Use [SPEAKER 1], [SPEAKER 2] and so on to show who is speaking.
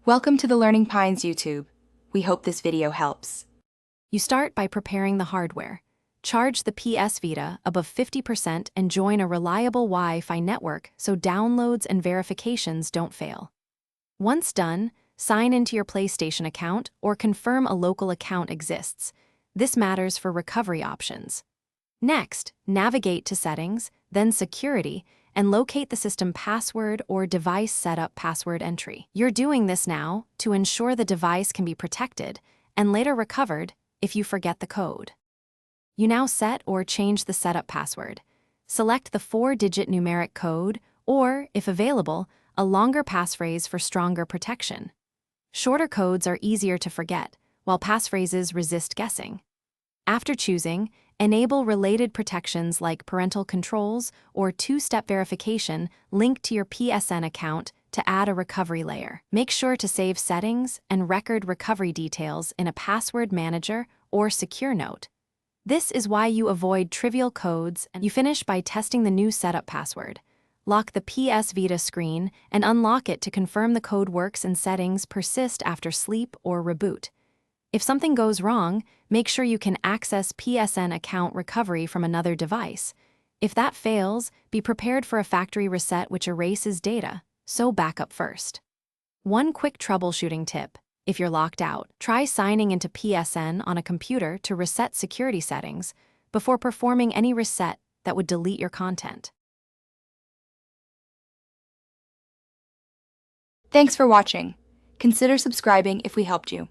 [SPEAKER 1] Welcome to the Learning Pines YouTube. We hope this video helps.
[SPEAKER 2] You start by preparing the hardware. Charge the PS Vita above 50% and join a reliable Wi-Fi network so downloads and verifications don't fail. Once done, sign into your PlayStation account or confirm a local account exists. This matters for recovery options. Next, navigate to Settings, then Security, and locate the system password or device setup password entry. You're doing this now to ensure the device can be protected and later recovered if you forget the code. You now set or change the setup password. Select the 4-digit numeric code or, if available, a longer passphrase for stronger protection. Shorter codes are easier to forget, while passphrases resist guessing. After choosing, enable related protections like parental controls or two-step verification linked to your PSN account to add a recovery layer. Make sure to save settings and record recovery details in a password manager or secure note. This is why you avoid trivial codes, and you finish by testing the new setup password. Lock the PS Vita screen and unlock it to confirm the code works and settings persist after sleep or reboot. If something goes wrong, make sure you can access PSN account recovery from another device. If that fails, be prepared for a factory reset which erases data, so backup first. One quick troubleshooting tip: if you're locked out, try signing into PSN on a computer to reset security settings before performing any reset that would delete your content.
[SPEAKER 1] Thanks for watching. Consider subscribing if we helped you.